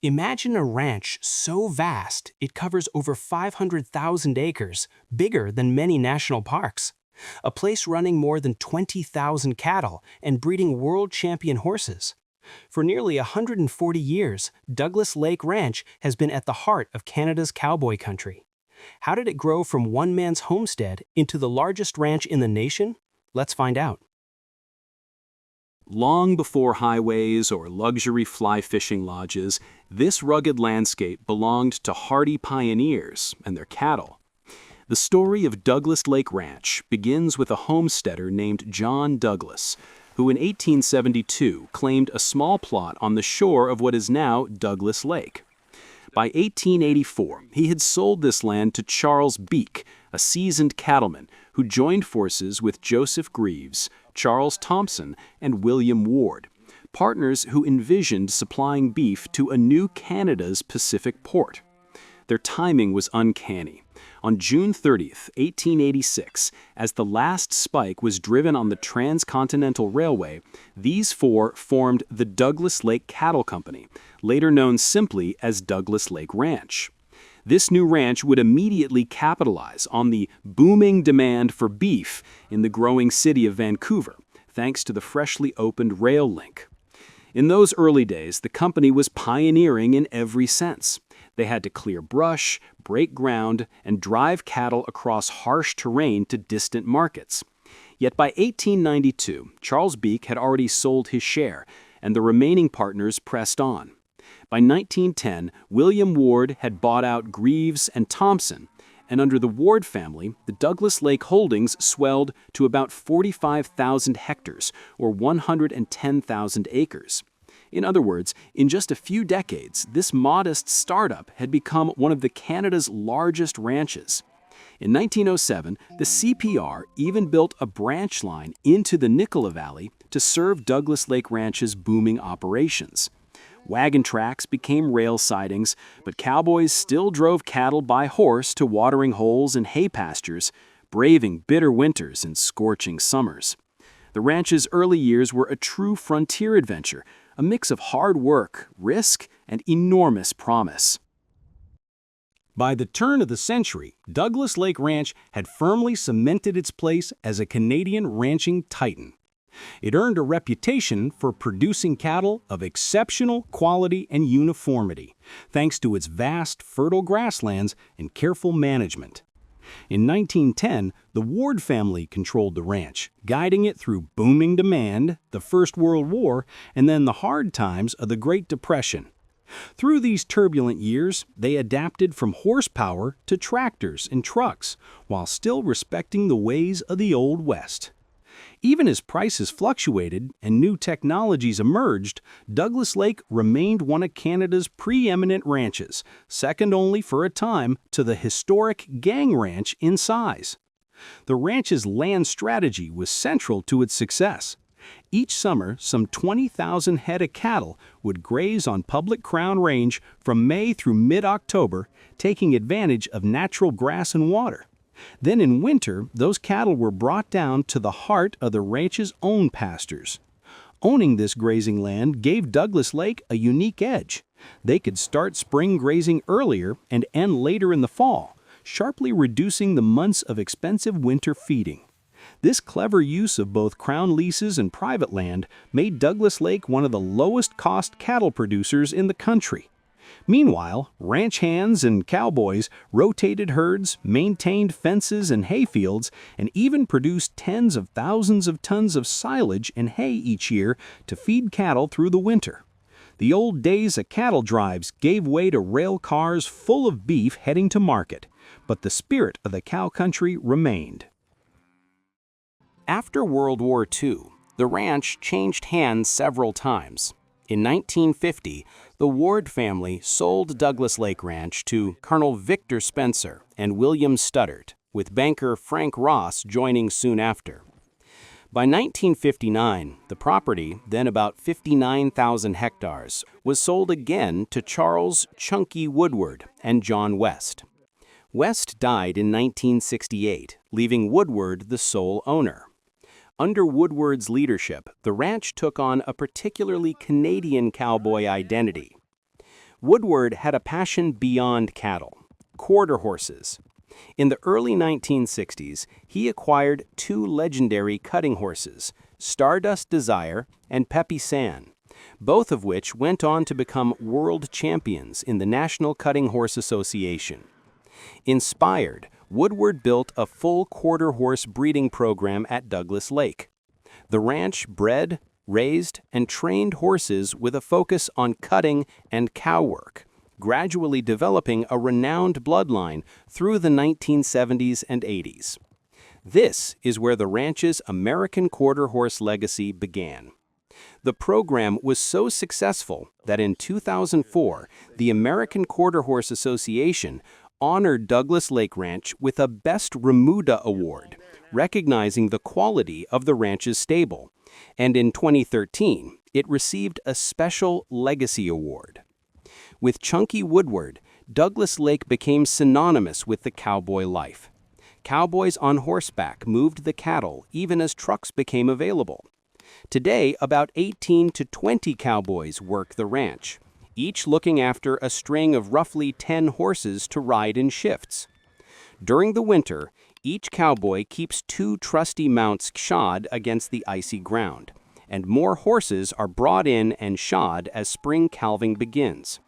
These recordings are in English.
Imagine a ranch so vast it covers over 500,000 acres, bigger than many national parks. A place running more than 20,000 cattle and breeding world champion horses. For nearly 140 years, Douglas Lake Ranch has been at the heart of Canada's cowboy country. How did it grow from one man's homestead into the largest ranch in the nation? Let's find out. Long before highways or luxury fly fishing lodges, this rugged landscape belonged to hardy pioneers and their cattle. The story of Douglas Lake Ranch begins with a homesteader named John Douglas, who in 1872 claimed a small plot on the shore of what is now Douglas Lake. By 1884, he had sold this land to Charles Beek, a seasoned cattleman who joined forces with Joseph Greaves, Charles Thompson, and William Ward, partners who envisioned supplying beef to a new Canada's Pacific port. Their timing was uncanny. On June 30, 1886, as the last spike was driven on the Transcontinental Railway, these four formed the Douglas Lake Cattle Company, later known simply as Douglas Lake Ranch. This new ranch would immediately capitalize on the booming demand for beef in the growing city of Vancouver, thanks to the freshly opened rail link. In those early days, the company was pioneering in every sense. They had to clear brush, break ground, and drive cattle across harsh terrain to distant markets. Yet by 1892, Charles Beek had already sold his share, and the remaining partners pressed on. By 1910, William Ward had bought out Greaves and Thompson, and under the Ward family, the Douglas Lake holdings swelled to about 45,000 hectares, or 110,000 acres. In other words, in just a few decades, this modest startup had become one of Canada's largest ranches. In 1907, the CPR even built a branch line into the Nicola Valley to serve Douglas Lake Ranch's booming operations. Wagon tracks became rail sidings, but cowboys still drove cattle by horse to watering holes and hay pastures, braving bitter winters and scorching summers. The ranch's early years were a true frontier adventure, a mix of hard work, risk, and enormous promise. By the turn of the century, Douglas Lake Ranch had firmly cemented its place as a Canadian ranching titan. It earned a reputation for producing cattle of exceptional quality and uniformity, thanks to its vast, fertile grasslands and careful management. In 1910, the Ward family controlled the ranch, guiding it through booming demand, the First World War, and then the hard times of the Great Depression. Through these turbulent years, they adapted from horsepower to tractors and trucks, while still respecting the ways of the Old West. Even as prices fluctuated and new technologies emerged, Douglas Lake remained one of Canada's preeminent ranches, second only for a time to the historic Gang Ranch in size. The ranch's land strategy was central to its success. Each summer, some 20,000 head of cattle would graze on public Crown Range from May through mid-October, taking advantage of natural grass and water. Then in winter, those cattle were brought down to the heart of the ranch's own pastures. Owning this grazing land gave Douglas Lake a unique edge. They could start spring grazing earlier and end later in the fall, sharply reducing the months of expensive winter feeding. This clever use of both Crown leases and private land made Douglas Lake one of the lowest-cost cattle producers in the country. Meanwhile, ranch hands and cowboys rotated herds, maintained fences and hayfields, and even produced tens of thousands of tons of silage and hay each year to feed cattle through the winter. The old days of cattle drives gave way to rail cars full of beef heading to market, but the spirit of the cow country remained. After World War II, the ranch changed hands several times. In 1950, the Ward family sold Douglas Lake Ranch to Colonel Victor Spencer and William Studdert, with banker Frank Ross joining soon after. By 1959, the property, then about 59,000 hectares, was sold again to Charles "Chunky" Woodward and John West. West died in 1968, leaving Woodward the sole owner. Under Woodward's leadership, the ranch took on a particularly Canadian cowboy identity. Woodward had a passion beyond cattle: quarter horses. In the early 1960s, he acquired two legendary cutting horses, Stardust Desire and Peppy San, both of which went on to become world champions in the National Cutting Horse Association. Inspired, Woodward built a full quarter horse breeding program at Douglas Lake. The ranch bred, raised, and trained horses with a focus on cutting and cow work, gradually developing a renowned bloodline through the 1970s and 80s. This is where the ranch's American quarter horse legacy began. The program was so successful that in 2004, the American Quarter Horse Association honored Douglas Lake Ranch with a Best Remuda Award, recognizing the quality of the ranch's stable, and in 2013, it received a special Legacy Award. With Chunky Woodward, Douglas Lake became synonymous with the cowboy life. Cowboys on horseback moved the cattle even as trucks became available. Today, about 18 to 20 cowboys work the ranch, each looking after a string of roughly 10 horses to ride in shifts. During the winter, each cowboy keeps two trusty mounts shod against the icy ground, and more horses are brought in and shod as spring calving begins.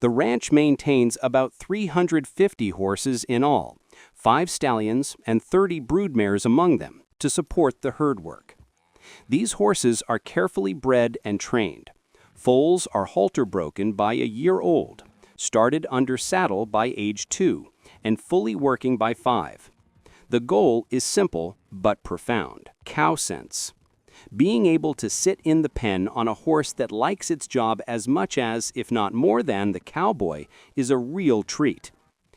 The ranch maintains about 350 horses in all, 5 stallions and 30 broodmares among them, to support the herd work. These horses are carefully bred and trained. Foals are halter broken by a year old, started under saddle by age 2, and fully working by 5. The goal is simple but profound: cow sense. Being able to sit in the pen on a horse that likes its job as much as, if not more than, the cowboy is a real treat.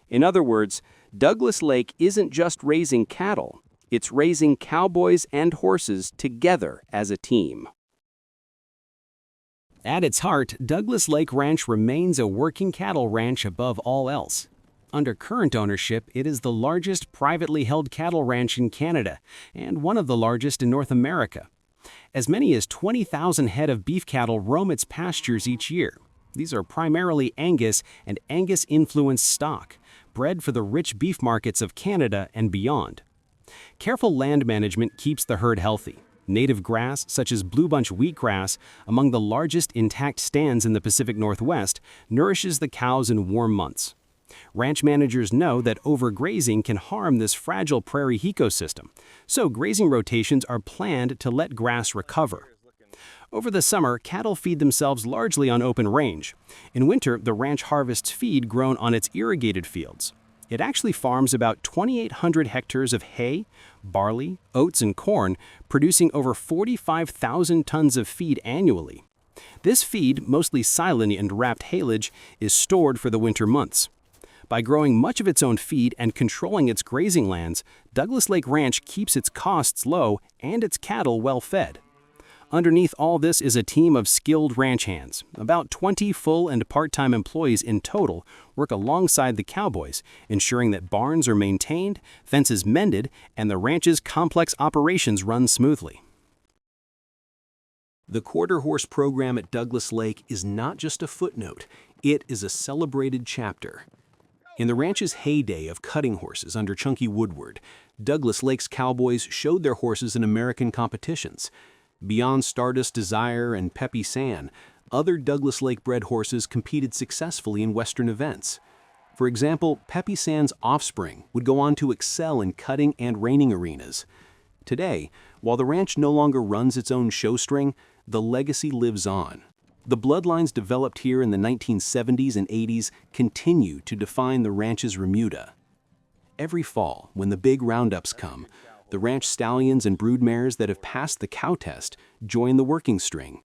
In other words, Douglas Lake isn't just raising cattle, it's raising cowboys and horses together as a team. At its heart, Douglas Lake Ranch remains a working cattle ranch above all else. Under current ownership, it is the largest privately held cattle ranch in Canada and one of the largest in North America. As many as 20,000 head of beef cattle roam its pastures each year. These are primarily Angus and Angus-influenced stock, bred for the rich beef markets of Canada and beyond. Careful land management keeps the herd healthy. Native grass, such as blue bunch wheatgrass, among the largest intact stands in the Pacific Northwest, nourishes the cows in warm months. Ranch managers know that overgrazing can harm this fragile prairie ecosystem, so grazing rotations are planned to let grass recover. Over the summer, cattle feed themselves largely on open range. In winter, the ranch harvests feed grown on its irrigated fields. It actually farms about 2,800 hectares of hay, barley, oats, and corn, producing over 45,000 tons of feed annually. This feed, mostly silage and wrapped haylage, is stored for the winter months. By growing much of its own feed and controlling its grazing lands, Douglas Lake Ranch keeps its costs low and its cattle well fed. Underneath all this is a team of skilled ranch hands. About 20 full and part-time employees in total work alongside the cowboys, ensuring that barns are maintained, fences mended, and the ranch's complex operations run smoothly. The quarter horse program at Douglas Lake is not just a footnote, it is a celebrated chapter. In the ranch's heyday of cutting horses under Chunky Woodward, Douglas Lake's Cowboys showed their horses in American competitions. Beyond Stardust Desire and Peppy San, other Douglas Lake-bred horses competed successfully in Western events. For example, Peppy San's offspring would go on to excel in cutting and reining arenas. Today, while the ranch no longer runs its own showstring, the legacy lives on. The bloodlines developed here in the 1970s and 80s continue to define the ranch's remuda. Every fall, when the big roundups come, the ranch stallions and broodmares that have passed the cow test join the working string.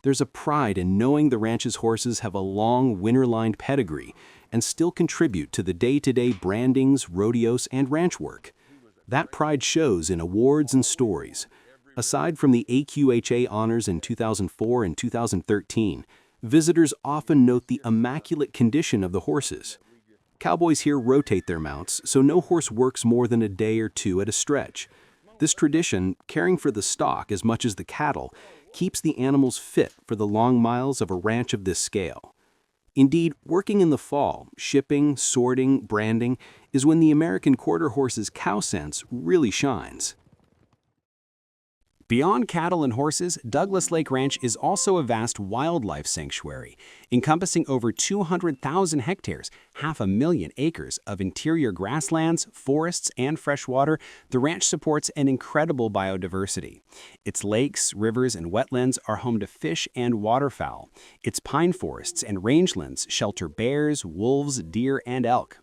There's a pride in knowing the ranch's horses have a long, winter-lined pedigree and still contribute to the day-to-day brandings, rodeos, and ranch work. That pride shows in awards and stories. Aside from the AQHA honors in 2004 and 2013, visitors often note the immaculate condition of the horses. Cowboys here rotate their mounts, so no horse works more than a day or two at a stretch. This tradition, caring for the stock as much as the cattle, keeps the animals fit for the long miles of a ranch of this scale. Indeed, working in the fall, shipping, sorting, branding, is when the American quarter horse's cow sense really shines. Beyond cattle and horses, Douglas Lake Ranch is also a vast wildlife sanctuary, encompassing over 200,000 hectares, 500,000 acres of interior grasslands, forests, and freshwater. The ranch supports an incredible biodiversity. Its lakes, rivers, and wetlands are home to fish and waterfowl. Its pine forests and rangelands shelter bears, wolves, deer, and elk.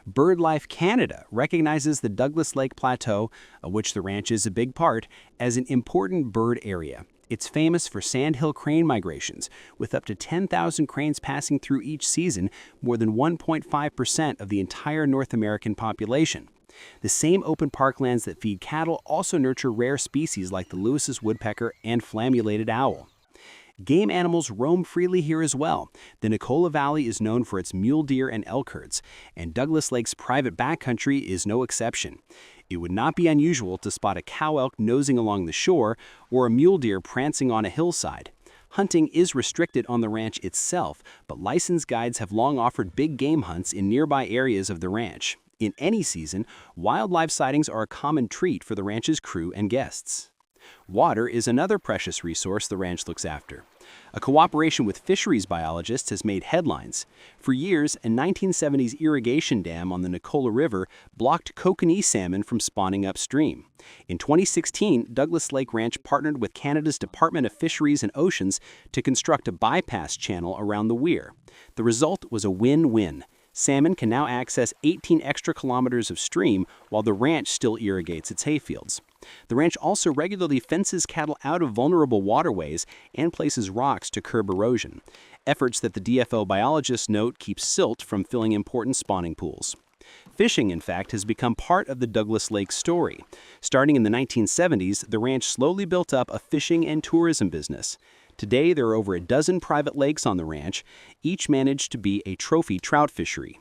BirdLife Canada recognizes the Douglas Lake Plateau, of which the ranch is a big part, as an important bird area. It's famous for sandhill crane migrations, with up to 10,000 cranes passing through each season, more than 1.5% of the entire North American population. The same open parklands that feed cattle also nurture rare species like the Lewis's woodpecker and flammulated owl. Game animals roam freely here as well. The Nicola Valley is known for its mule deer and elk herds, and Douglas Lake's private backcountry is no exception. It would not be unusual to spot a cow elk nosing along the shore or a mule deer prancing on a hillside. Hunting is restricted on the ranch itself, but licensed guides have long offered big game hunts in nearby areas of the ranch. In any season, wildlife sightings are a common treat for the ranch's crew and guests. Water is another precious resource the ranch looks after. A cooperation with fisheries biologists has made headlines. For years, a 1970s irrigation dam on the Nicola River blocked kokanee salmon from spawning upstream. In 2016, Douglas Lake Ranch partnered with Canada's Department of Fisheries and Oceans to construct a bypass channel around the weir. The result was a win-win. Salmon can now access 18 extra kilometers of stream while the ranch still irrigates its hayfields. The ranch also regularly fences cattle out of vulnerable waterways and places rocks to curb erosion, efforts that the DFO biologists note keep silt from filling important spawning pools. Fishing, in fact, has become part of the Douglas Lake story. Starting in the 1970s, the ranch slowly built up a fishing and tourism business. Today, there are over a dozen private lakes on the ranch, each managed to be a trophy trout fishery.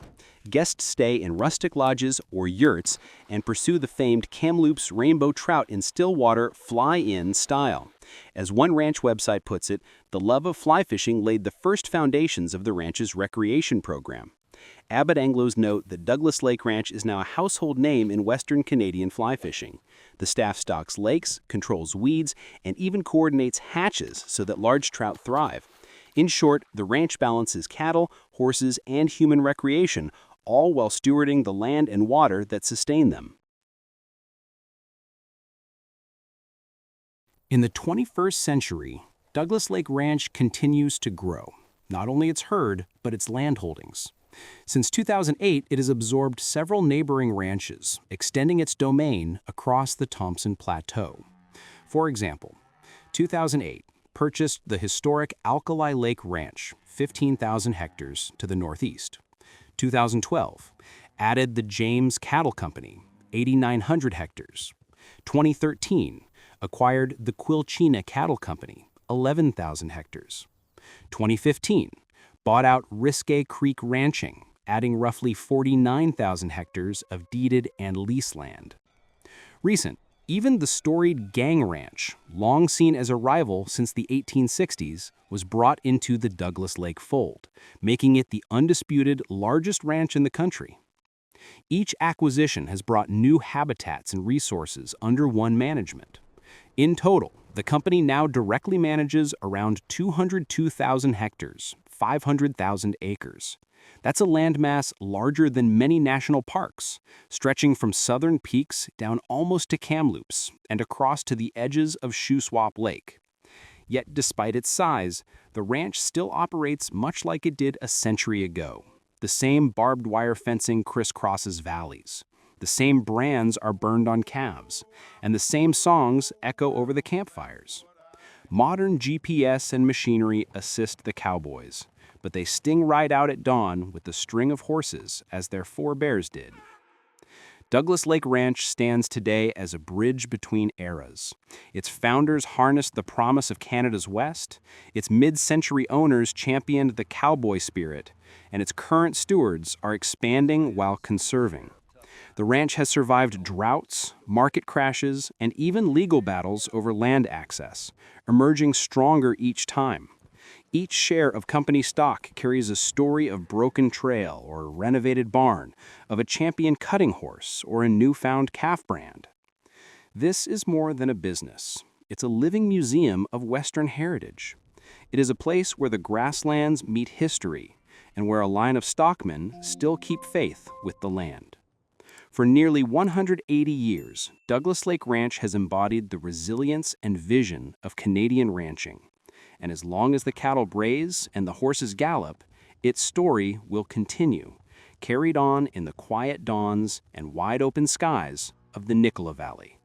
Guests stay in rustic lodges or yurts and pursue the famed Kamloops rainbow trout in stillwater fly-in style. As one ranch website puts it, the love of fly fishing laid the first foundations of the ranch's recreation program. Abbott Anglos note that Douglas Lake Ranch is now a household name in Western Canadian fly fishing. The staff stocks lakes, controls weeds, and even coordinates hatches so that large trout thrive. In short, the ranch balances cattle, horses, and human recreation, all while stewarding the land and water that sustain them. In the 21st century, Douglas Lake Ranch continues to grow, not only its herd, but its land holdings. Since 2008, it has absorbed several neighboring ranches, extending its domain across the Thompson Plateau. For example, 2008 purchased the historic Alkali Lake Ranch, 15,000 hectares to the northeast. 2012 added the James Cattle Company, 8,900 hectares. 2013 acquired the Quilchena Cattle Company, 11,000 hectares. 2015 bought out Risque Creek Ranching, adding roughly 49,000 hectares of deeded and lease land. Recent, even the storied Gang Ranch, long seen as a rival since the 1860s, was brought into the Douglas Lake fold, making it the undisputed largest ranch in the country. Each acquisition has brought new habitats and resources under one management. In total, the company now directly manages around 202,000 hectares, 500,000 acres. That's a landmass larger than many national parks, stretching from southern peaks down almost to Kamloops and across to the edges of Shuswap Lake. Yet despite its size, the ranch still operates much like it did a century ago. The same barbed wire fencing crisscrosses valleys. The same brands are burned on calves, and the same songs echo over the campfires. Modern GPS and machinery assist the Cowboys, but they sting right out at dawn with the string of horses as their forebears did. Douglas Lake Ranch stands today as a bridge between eras. Its founders harnessed the promise of Canada's West, its mid-century owners championed the cowboy spirit, and its current stewards are expanding while conserving. The ranch has survived droughts, market crashes, and even legal battles over land access, emerging stronger each time. Each share of company stock carries a story of broken trail or renovated barn, of a champion cutting horse or a newfound calf brand. This is more than a business. It's a living museum of Western heritage. It is a place where the grasslands meet history and where a line of stockmen still keep faith with the land. For nearly 180 years, Douglas Lake Ranch has embodied the resilience and vision of Canadian ranching. And as long as the cattle graze and the horses gallop, its story will continue, carried on in the quiet dawns and wide open skies of the Nicola Valley.